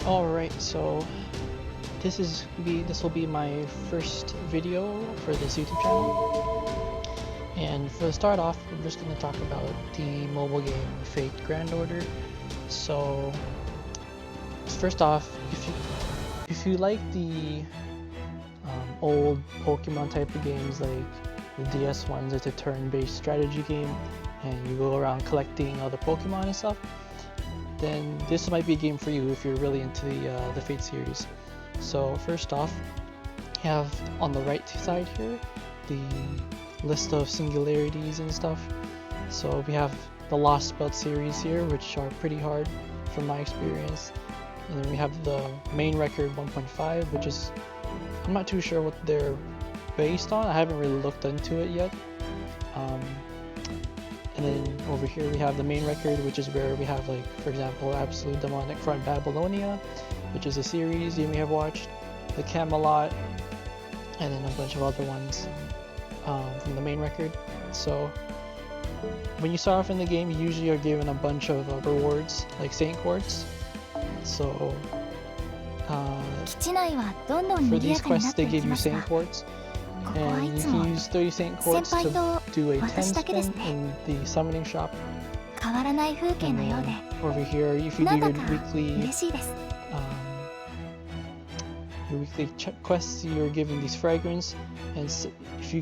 Alright, so this will be my first video for this YouTube channel. And for the start off, I'm just going to talk about the mobile game Fate Grand Order. So first off, if you like the old Pokemon type of games, like the DS ones, it's a turn-based strategy game and you go around collecting other Pokemon and stuff, then this might be a game for you if you're really into the Fate series. So first off, you have on the right side here the list of singularities and stuff. So we have the Lost Belt series here, which are pretty hard from my experience. And then we have the main record 1.5, which is, I'm not too sure what they're based on. I haven't really looked into it yet. And then over here we have the main record, which is where we have, like, for example, Absolute Demonic Front Babylonia, which is a series you may have watched, the Camelot, and then a bunch of other ones from the main record. So when you start off in the game, you usually are given a bunch of rewards, like Saint Quartz. So for these quests, they give you Saint Quartz, and you can use 30 Saint Quartz to do a 10 spin in the summoning shop. And then over here, if you do your weekly quests, you're given these fragments, and if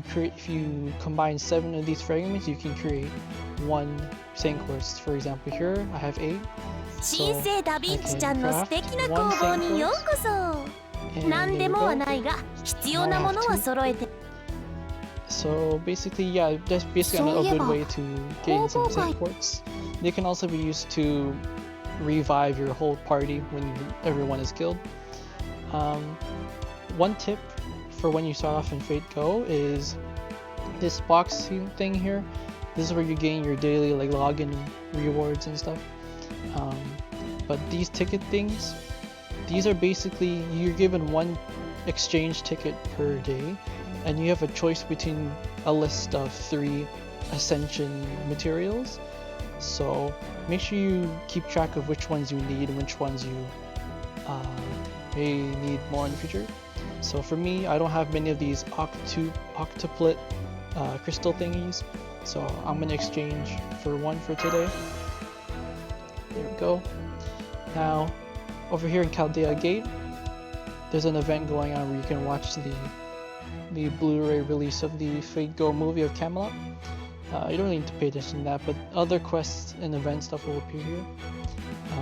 you combine 7 of these fragments, you can create 1 Saint Quartz. For example, here I have 8. So I can craft 1 Saint Quartz, and there we go. So basically, yeah, that's basically a good way to gain some Saint Quartz. They can also be used to revive your whole party when everyone is killed. One tip for when you start off in Fate Go is this box thing here. This is where you gain your daily, like, login rewards and stuff. But these ticket things, these are basically, you're given 1 exchange ticket per day, and you have a choice between a list of 3 Ascension materials. So make sure you keep track of which ones you need and which ones you may need more in the future. So for me, I don't have many of these octuplet crystal thingies, so I'm gonna exchange for 1 for today. There we go. Now over here in Chaldea Gate, there's an event going on where you can watch the Blu-ray release of the Fate Go movie of Camelot. You don't really need to pay attention to that, but other quests and event stuff will appear here.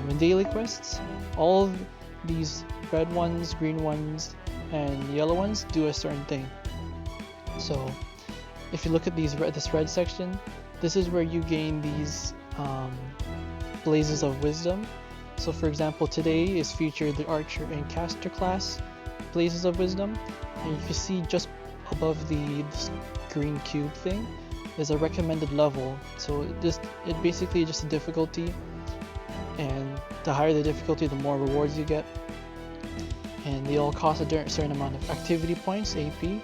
And daily quests, all of these red ones, green ones, and yellow ones do a certain thing. So if you look at this red section, this is where you gain these Blazes of Wisdom. So for example, today is featured the Archer and Caster class Blazes of Wisdom, and you can see just above this green cube thing is a recommended level. So it basically just a difficulty, and the higher the difficulty, the more rewards you get, and they all cost a certain amount of activity points, AP.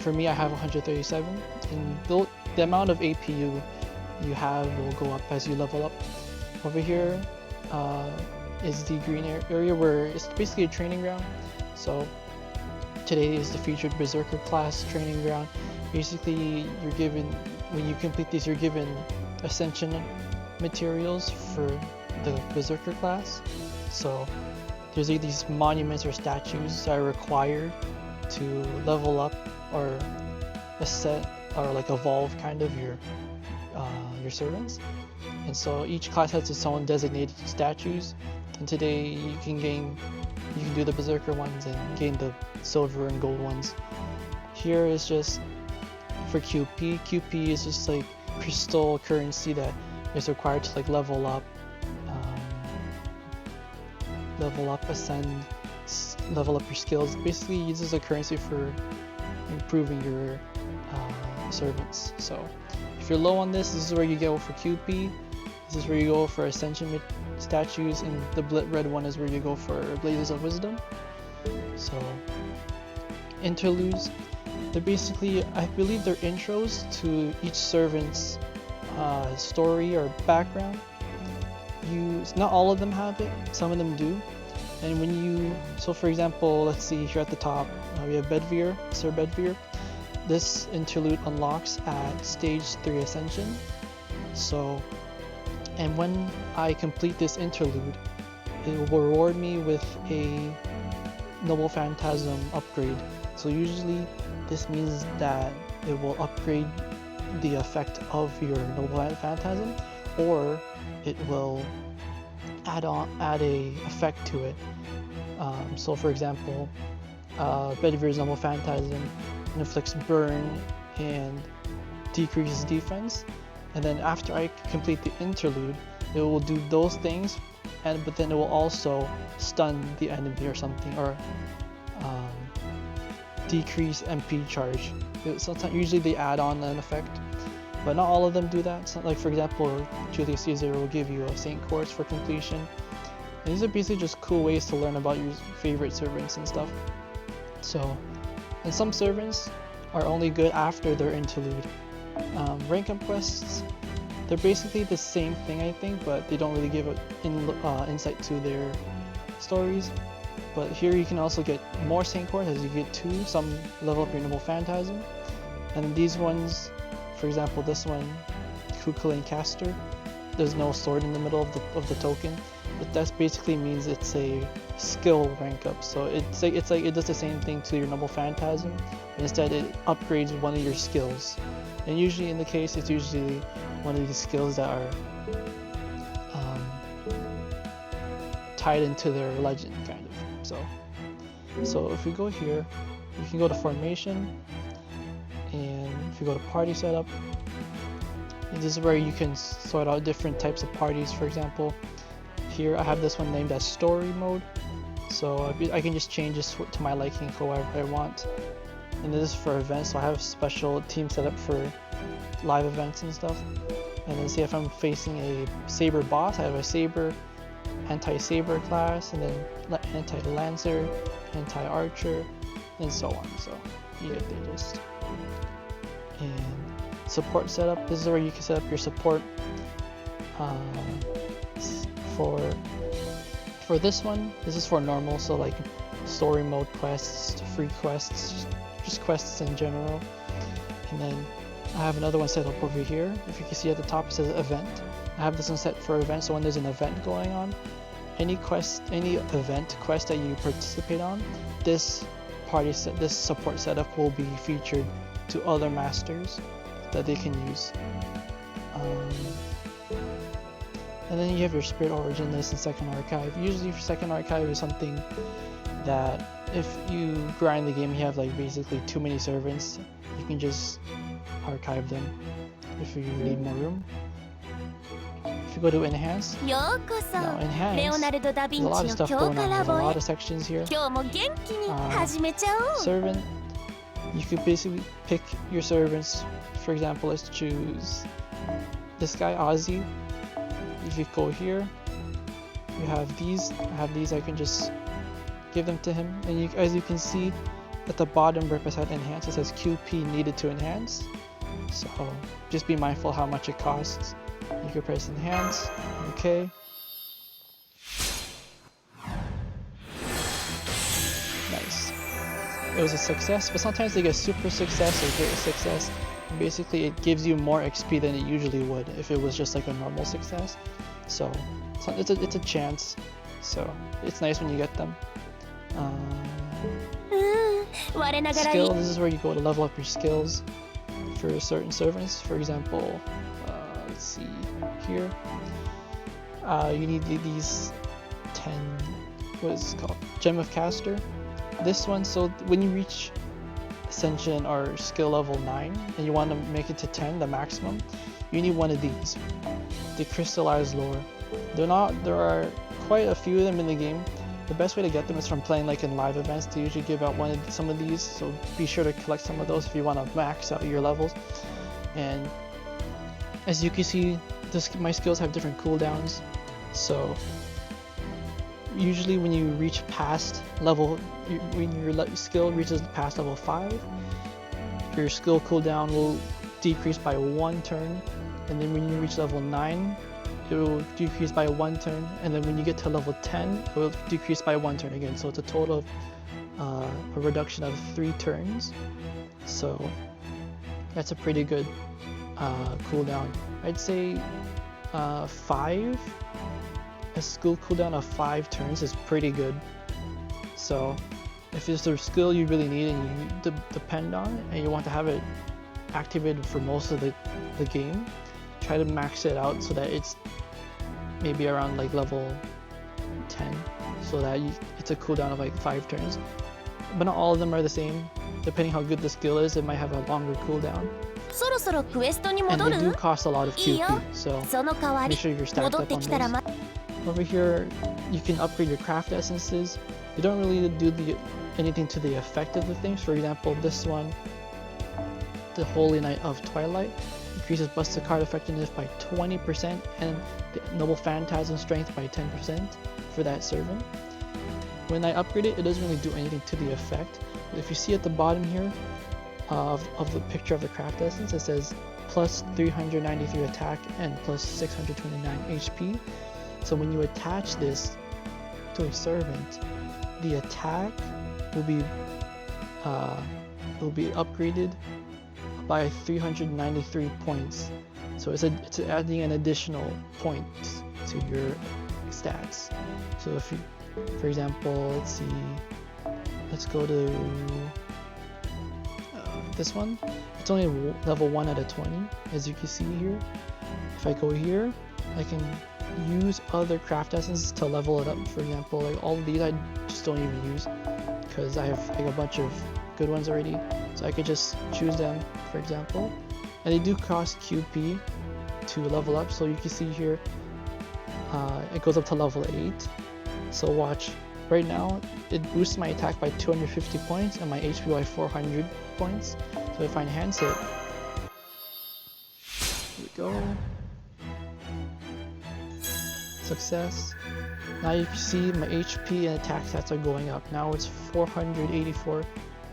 For me, I have 137, and the amount of AP you have will go up as you level up. Over here is the green area where it's basically a training ground. So today is the featured Berserker class training ground. Basically, you're given, when you complete these, you're given Ascension materials for the Berserker class. So there's these monuments or statues that are required to level up or ascend or like evolve kind of your servants. And so each class has its own designated statues, and today you can do the Berserker ones and gain the silver and gold ones. Here is just for QP. QP is just like crystal currency that is required to, like, level up, ascend, level up your skills. Basically, this is a currency for improving your servants. So if you're low on this is where you go for QP. This is where you go for Ascension statues, and the red one is where you go for Blazes of Wisdom. So interludes, they're basically, I believe they're intros to each servant's story or background. Not all of them have it, some of them do. And when you, so for example, let's see here at the top, we have Bedivere, Sir Bedivere. This interlude unlocks at stage 3 Ascension. So, and when I complete this interlude, it will reward me with a Noble Phantasm upgrade. So usually this means that it will upgrade the effect of your Noble Phantasm, or it will add a effect to it. So for example, Bedivere's Noble Phantasm inflicts burn and decreases defense, and then after I complete the interlude, it will do those things, but then it will also stun the enemy or something, or decrease MP charge. Sometimes, usually they add on an effect, but not all of them do that. So, like for example, Julius Caesar will give you a Saint Course for completion. And these are basically just cool ways to learn about your favorite servants and stuff. So, and some servants are only good after their interlude. Rank up quests, they're basically the same thing, I think, but they don't really give insight to their stories. But here you can also get more Saint Course as you get 2, some level up your Noble Phantasm. And these ones, for example, this one, Cuchulainn Caster, there's no sword in the middle of the token, but that basically means it's a skill rank up. So it's like it does the same thing to your Noble Phantasm, but instead it upgrades one of your skills. And usually in the case, it's usually one of these skills that are tied into their legend, kind of. So if we go here, you can go to formation, and if you go to party setup, this is where you can sort out different types of parties. For example, here I have this one named as story mode, so I can just change this to my liking however I want. And this is for events, so I have a special team set up for live events and stuff. And then see if I'm facing a saber boss, I have a saber, anti-saber class, and then anti-lancer, anti-archer, and so on. So you get the gist. And support setup, this is where you can set up your support. For this one, this is for normal, so like story mode quests, free quests, just quests in general. And then I have another one set up over here. If you can see at the top, it says event. I have this one set for event, so when there's an event going on, any event quest that you participate on, this support setup will be featured to other masters that they can use. And then you have your Spirit Origin list and Second Archive. Usually your Second Archive is something that if you grind the game, you have like basically too many servants, you can just archive them if you need more room. If you go to Enhance, now Enhance, there's a lot of stuff going on, there's a lot of sections here. Servant, you could basically pick your servants. For example, let's choose this guy, Ozzy. If you go here, you have these. I have these, I can just give them to him. And as you can see, at the bottom right beside Enhance, it says QP needed to enhance. So just be mindful how much it costs. You can press Enhance, okay. Nice. It was a success, but sometimes they get super success or great success. And basically it gives you more XP than it usually would if it was just like a normal success. So it's a chance. So it's nice when you get them. Skill, this is where you go to level up your skills for certain servants. For example, let's see here. You need these 10, what is it called? Gem of Caster. This one, so when you reach Ascension or skill level 9 and you want to make it to 10, the maximum, you need one of these. The Crystallized Lore. There are quite a few of them in the game. The best way to get them is from playing like in live events. They usually give out some of these, so be sure to collect some of those if you want to max out your levels. And as you can see, my skills have different cooldowns. So usually when you reach past level, when your skill reaches past level 5, your skill cooldown will decrease by 1 turn. And then when you reach level 9, will decrease by 1 turn, and then when you get to level 10, it will decrease by 1 turn again. So it's a total of a reduction of 3 turns. So that's a pretty good cooldown. I'd say 5. A skill cooldown of 5 turns is pretty good. So if there's a skill you really need and you depend on it, and you want to have it activated for most of the game, try to max it out so that it's maybe around like level 10, so that it's a cooldown of like 5 turns. But not all of them are the same. Depending how good the skill is, it might have a longer cooldown. And they do cost a lot of QP, so make sure you're stacked up on those. Over here, you can upgrade your craft essences. You don't really do anything to the effect of the things. For example, this one, the Holy Knight of Twilight, increases Buster card effectiveness by 20% and the Noble Phantasm strength by 10% for that servant. When I upgrade it, it doesn't really do anything to the effect. But if you see at the bottom here of the picture of the craft essence, it says plus 393 attack and plus 629 HP. So when you attach this to a servant, the attack will be upgraded by 393 points. So it's adding an additional point to your stats. So if you, for example, let's go to this one. It's only level 1 out of 20, as you can see here. If I go here, I can use other craft essences to level it up. For example, like all of these I just don't even use because I have like a bunch of good ones already, so I could just choose them, for example. And they do cost QP to level up, so you can see here it goes up to level 8. So watch, right now it boosts my attack by 250 points and my HP by 400 points. So if I enhance it, here we go, success. Now you can see my HP and attack stats are going up. Now it's 484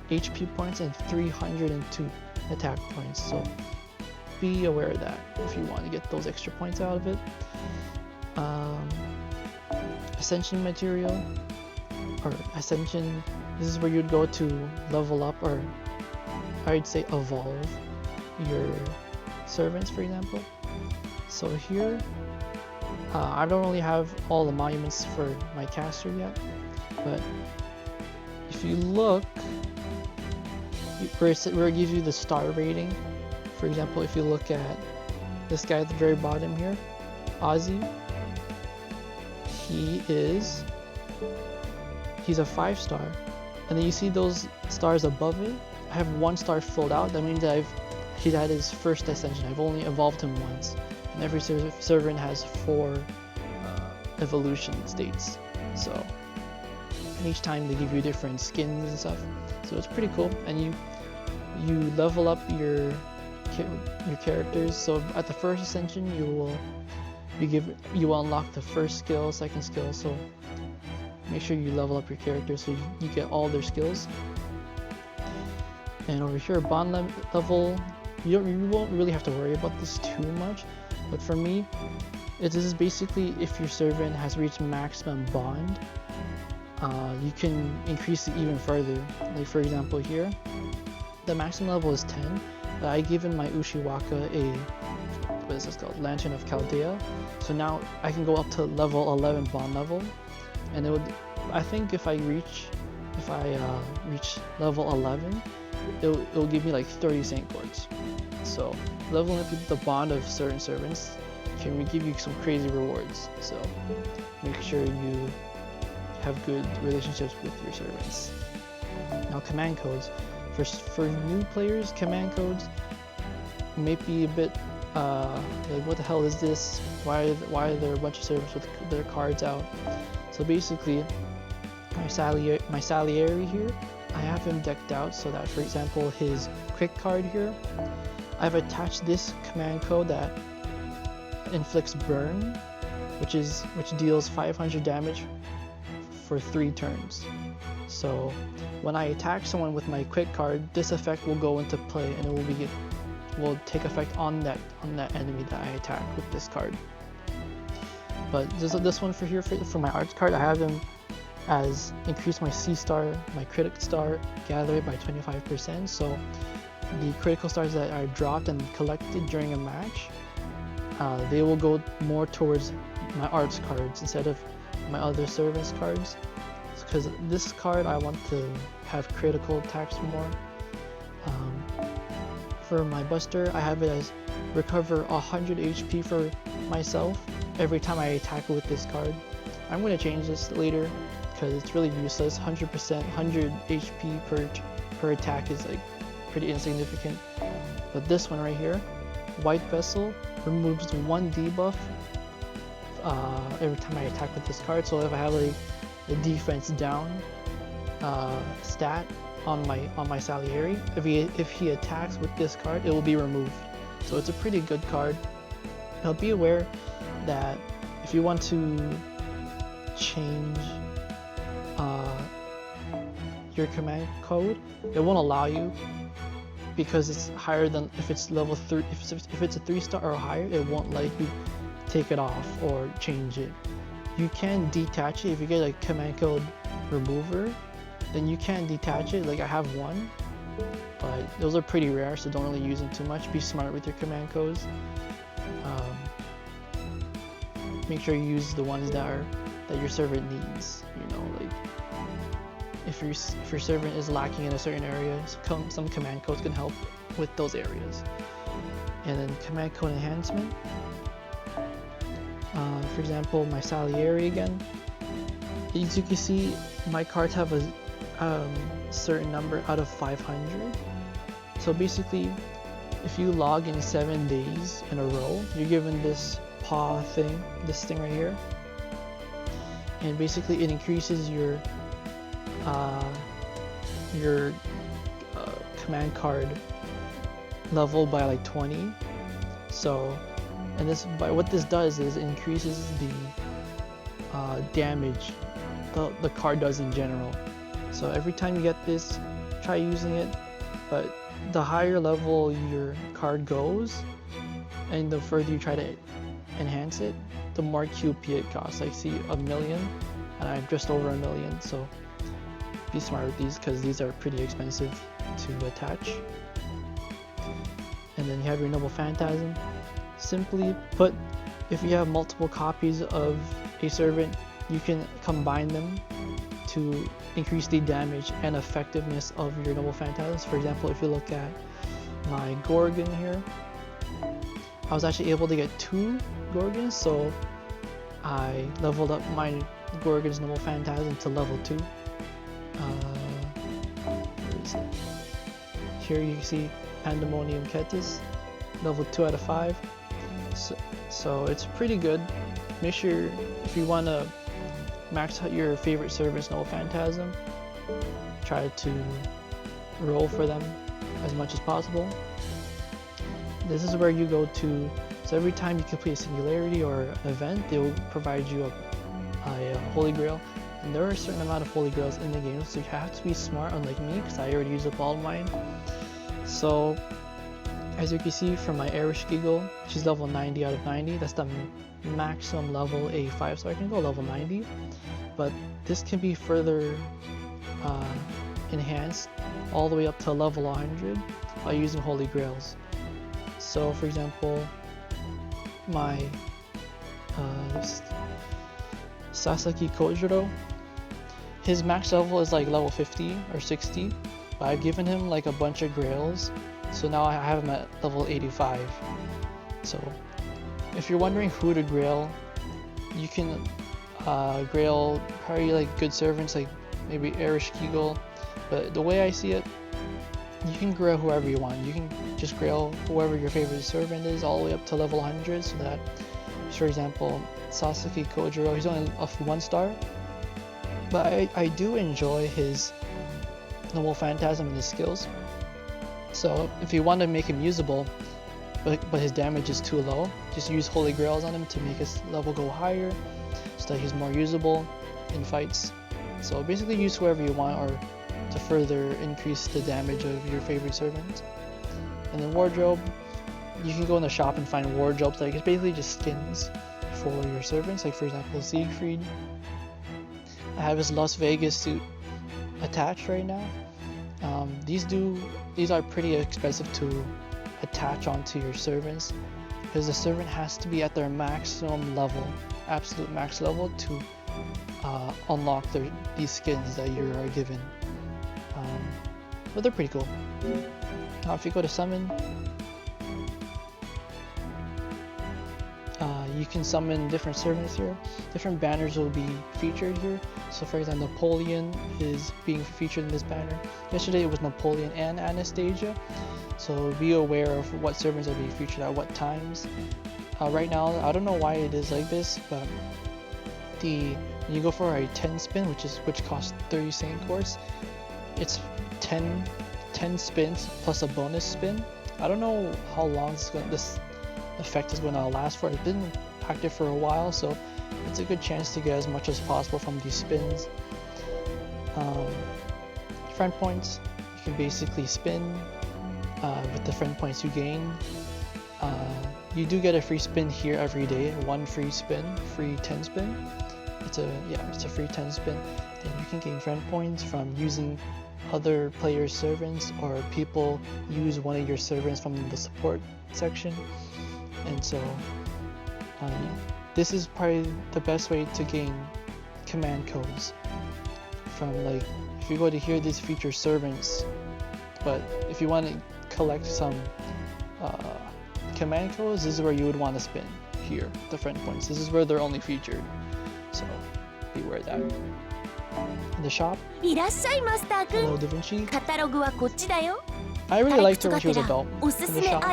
HP points and 302 attack points. So be aware of that if you want to get those extra points out of it. Ascension material, or Ascension, this is where you'd go to level up, or I'd say evolve your servants, for example. So here, I don't really have all the monuments for my caster yet, but if you look where it gives you the star rating, for example, if you look at this guy at the very bottom here, Ozzy, he's a 5-star, and then you see those stars above it. I have 1 star filled out. That means that he's at his first ascension. I've only evolved him once, and every servant has 4 evolution states. So each time they give you different skins and stuff. So it's pretty cool, and you level up your characters. So at the first ascension, you will unlock the first skill, second skill. So make sure you level up your characters so you get all their skills. And over here, bond level, you won't really have to worry about this too much. But for me, this is basically if your servant has reached maximum bond, you can increase it even further. Like for example here, the maximum level is 10, but I given my Ushiwaka what is this called? Lantern of Chaldea. So now I can go up to level 11 bond level, and it would, I think if I reach level 11, it'll give me like 30 Saint Quartz. So leveling up the bond of certain servants can give you some crazy rewards. So make sure you have good relationships with your servants. Now command codes. For new players, command codes may be a bit like, what the hell is this? Why are there a bunch of servants with their cards out? So basically, my Salieri here, I have him decked out so that, for example, his quick card here, I've attached this command code that inflicts burn, which deals 500 damage for 3 turns. So when I attack someone with my quick card, this effect will go into play, and it will take effect on that enemy that I attack with this card. But this one for my arts card, I have him as increase my C star, my critic star, gather it by 25%. So the critical stars that are dropped and collected during a match, they will go more towards my arts cards instead of my other service cards. Because this card I want to have critical attacks more. For my Buster, I have it as recover 100 HP for myself every time I attack with this card. I'm going to change this later because it's really useless. 100%, 100 HP per attack is like pretty insignificant. But this one right here, White Vessel, removes 1 debuff every time I attack with this card. So if I have like the defense down stat on my Salieri, if he attacks with this card, it will be removed. So it's a pretty good card. Now be aware that if you want to change your command code, it won't allow you because it's higher than if it's level 3. If it's a 3-star or higher, it won't let you take it off or change it. You can detach it if you get a command code remover. Then you can detach it. Like I have one, but those are pretty rare, so don't really use them too much. Be smart with your command codes. Make sure you use the ones that your servant needs. You know, like if your servant is lacking in a certain area, some command codes can help with those areas. And then command code enhancement. For example, my Salieri again. As you can see, my cards have a certain number out of 500. So basically, if you log in 7 days in a row, you're given this paw thing, this thing right here, and basically it increases your command card level by like 20. So, and what this does is it increases the damage the card does in general. So every time you get this, try using it, but the higher level your card goes and the further you try to enhance it, the more QP it costs. I see 1,000,000 and I'm just over 1,000,000, so be smart with these because these are pretty expensive to attach. And then you have your Noble Phantasm. Simply put, if you have multiple copies of a servant, you can combine them to increase the damage and effectiveness of your Noble Phantasms. For example, if you look at my Gorgon here, I was actually able to get 2 Gorgons, so I leveled up my Gorgon's Noble Phantasm to level 2. Where is it? Here you can see Pandemonium Ketis, level 2 out of 5. So it's pretty good. Make sure if you want to max out your favorite servant's Noble Phantasm, try to roll for them as much as possible. This is where you go to, so every time you complete a singularity or an event, they will provide you a Holy Grail, and there are a certain amount of Holy Grails in the game, so you have to be smart, unlike me, because I already used up all of mine. So as you can see from my Ereshkigal, she's level 90 out of 90. That's the maximum level a 5-star can go, level 90. But this can be further enhanced all the way up to level 100 by using Holy Grails. So for example, my Sasaki Kojiro, his max level is like level 50 or 60, but I've given him like a bunch of grails, so now I have him at level 85. So if you're wondering who to grail, you can grail probably like good servants like maybe Ereshkigal, but the way I see it, you can grail whoever you want. You can just grail whoever your favorite servant is all the way up to level 100, so that, for example, Sasaki Kojiro, he's only a 1-star, but I do enjoy his Noble Phantasm and his skills. So if you want to make him usable, but his damage is too low, just use Holy Grails on him to make his level go higher, so that he's more usable in fights. So basically use whoever you want, or to further increase the damage of your favorite servant. And then wardrobe, you can go in the shop and find wardrobes, like it's basically just skins. for your servants. Like for example, Siegfried. I have his Las Vegas suit attached right now. These are pretty expensive to attach onto your servants because the servant has to be at their maximum level, absolute max level, to unlock these skins that you are given. But they're pretty cool. Now if you go to summon, you can summon different servants here. Different banners will be featured here. So for example, Napoleon is being featured in this banner. Yesterday it was Napoleon and Anastasia. So be aware of what servants are being featured at what times. Right now, I don't know why it is like this, but when you go for a 10 spin, which costs 30 Saint Course, it's 10 spins plus a bonus spin. I don't know how long this effect is going to last for. It's been active for a while, so it's a good chance to get as much as possible from these spins. Friend points, you can basically spin with the friend points you gain. You do get a free spin here every day, one free spin, free 10 spin. It's a free 10 spin. Then you can gain friend points from using other players' servants, or people use one of your servants from the support section. And so this is probably the best way to gain command codes. From like, if you go to here, this features servants, but if you want to collect some command codes, this is where you would want to spin here, the friend points. This is where they're only featured, so beware that. In the shop, hello Da Vinci. I really liked her when she was adult in the shop,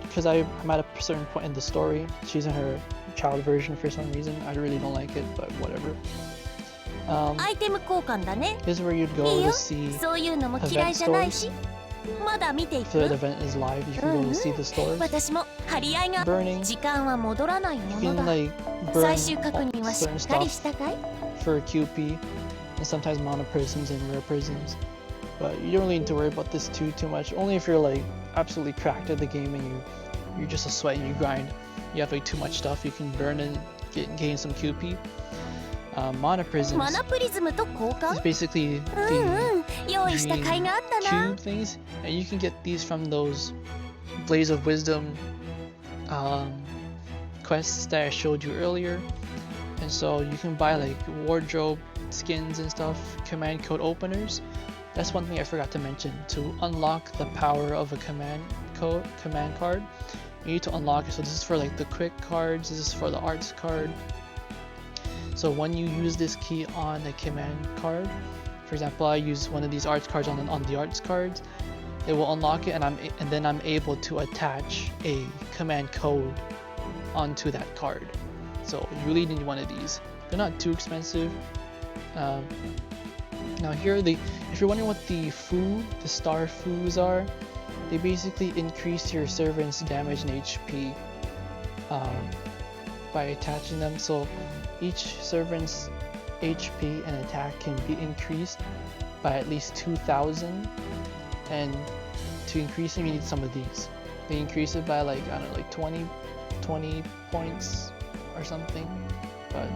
because I'm at a certain point in the story. She's in her child version for some reason. I really don't like it, but whatever. This is where you'd go to see event stores. If the event is live, you can go to see the stores. Burning, you can like burn certain stuff for QP, and sometimes mono prisms and rare prisms. But you don't really need to worry about this too much. Only if you're like absolutely cracked at the game and you're just a sweat and you grind. You have like too much stuff, you can burn and gain some QP. Mono prisms is basically the green cube things, and you can get these from those Blaze of Wisdom quests that I showed you earlier. And so you can buy like wardrobe skins and stuff, command code openers. That's one thing I forgot to mention. To unlock the power of a command card, you need to unlock it. So this is for like the quick cards, this is for the arts card. So when you use this key on a command card, for example, I use one of these arts cards on the arts cards, it will unlock it, and then I'm able to attach a command code onto that card. So you really need one of these. They're not too expensive. Now here, if you're wondering what the star foos are, they basically increase your servant's damage and HP by attaching them. So each servant's HP and attack can be increased by at least 2,000, and to increase them you need some of these. They increase it by like, I don't know, like 20 points or something, but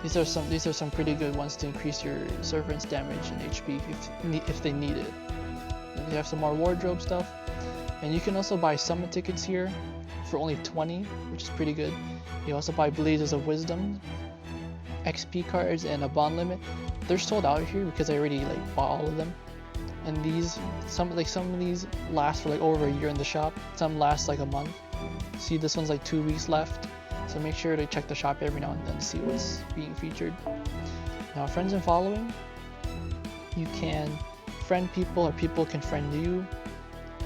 these are some pretty good ones to increase your servant's damage and HP if they need it. Then you have some more wardrobe stuff, and you can also buy summon tickets here for only 20, which is pretty good. You also buy Blazes of Wisdom, XP cards, and a bond limit. They're sold out here because I already like bought all of them. And some of these last for like over a year in the shop. Some last like a month. See, this one's like 2 weeks left. So make sure to check the shop every now and then to see what's being featured. Now, friends and following, you can friend people or people can friend you.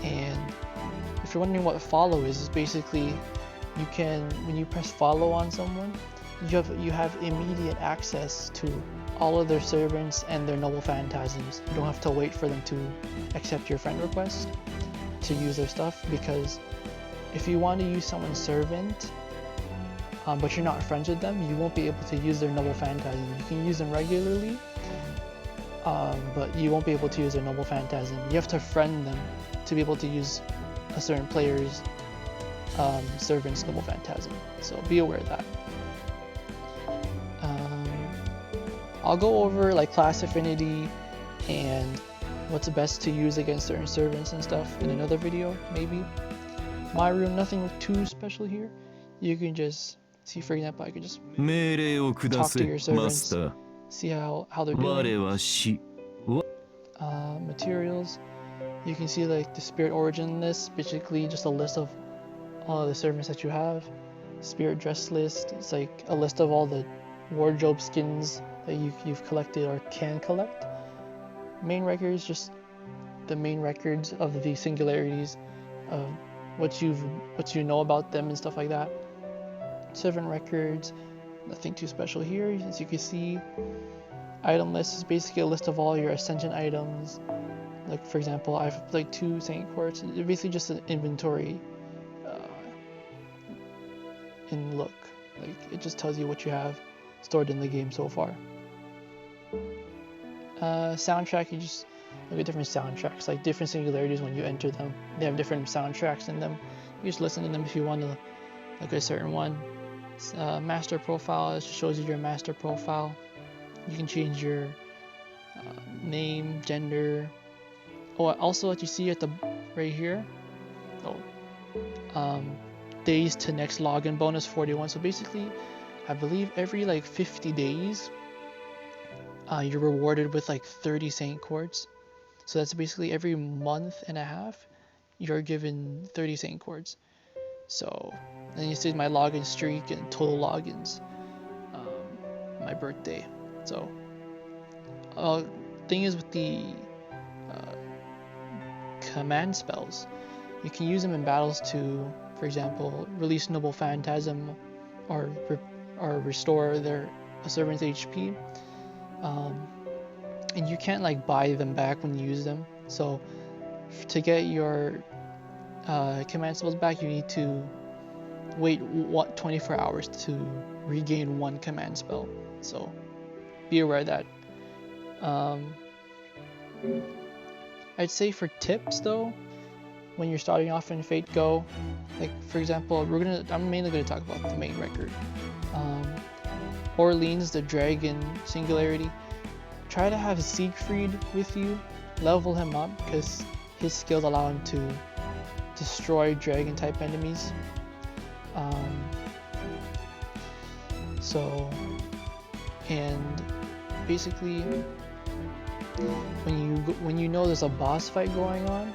And if you're wondering what follow is, it's basically when you press follow on someone, you have immediate access to all of their servants and their noble phantasms. You don't have to wait for them to accept your friend request to use their stuff, because if you want to use someone's servant but you're not friends with them, you won't be able to use their noble phantasm. You can use them regularly, but you won't be able to use their noble phantasm. You have to friend them to be able to use a certain player's servants Noble Phantasm, so be aware of that. I'll go over like class affinity and what's best to use against certain servants and stuff in another video, maybe. My room, nothing too special here. You can just see, for example, I can just talk to your servants, see how they're doing. Materials, you can see like the spirit origin list, basically just a list of all of the servants that you have. Spirit dress list, it's like a list of all the wardrobe skins that you've collected or can collect. Main records, just the main records of the singularities of what you know about them and stuff like that. Servant records, nothing too special here. As you can see, item list is basically a list of all your ascension items. Like for example, I have like 2 Saint Quartz. It's basically just an inventory in look. Like it just tells you what you have stored in the game so far. Soundtrack, you just look at different soundtracks, like different singularities when you enter them. They have different soundtracks in them. You just listen to them if you want to look at a certain one. Master profile, it just shows you your master profile. You can change your name, gender. Oh, also what you see at the right here. Days to next login bonus 41. So basically, I believe every like 50 days, you're rewarded with like 30 Saint Quartz. So that's basically every month and a half, you're given 30 Saint Quartz. So then you see my login streak and total logins, my birthday. So thing is with the command spells, you can use them in battles to, for example, release Noble Phantasm or restore their servant's HP. And you can't like buy them back when you use them. So to get your command spells back, you need to wait 24 hours to regain 1 command spell. So be aware of that. I'd say for tips though, when you're starting off in Fate Go, like for example, I'm mainly gonna talk about the main record. Orleans, the dragon singularity. Try to have Siegfried with you, level him up because his skills allow him to destroy dragon type enemies. And basically when you know there's a boss fight going on,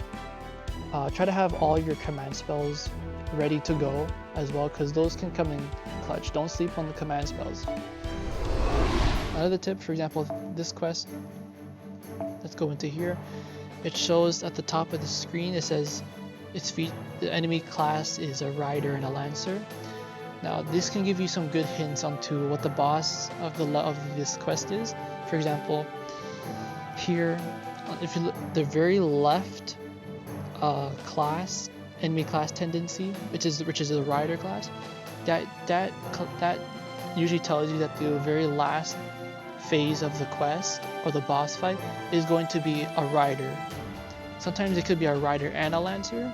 try to have all your command spells ready to go as well, because those can come in clutch. Don't sleep on the command spells. Another tip, for example, this quest, let's go into here. It shows at the top of the screen, it says the enemy class is a rider and a lancer. Now this can give you some good hints onto what the boss of this quest is. For example, here, if you look, the very left class, enemy class tendency, which is the rider class, that usually tells you that the very last phase of the quest or the boss fight is going to be a rider. Sometimes it could be a rider and a lancer,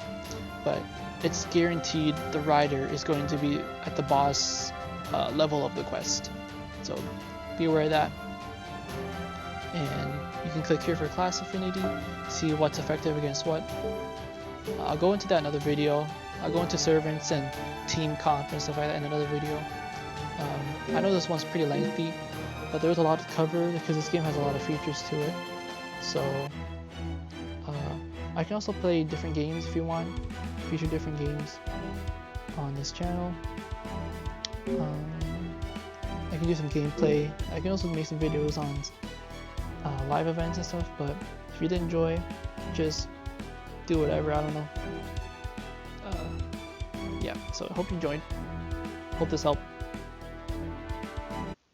but it's guaranteed the rider is going to be at the boss level of the quest. So be aware of that. And you can click here for class affinity, see what's effective against what. I'll go into that in another video. I'll go into servants and team comp and stuff like that in another video. I know this one's pretty lengthy, but there's a lot to cover because this game has a lot of features to it. So I can also play different games if you want, feature different games on this channel. I can do some gameplay. I can also make some videos on live events and stuff, but if you did enjoy, just do whatever, I don't know. Yeah, so I hope you enjoyed. Hope this helped.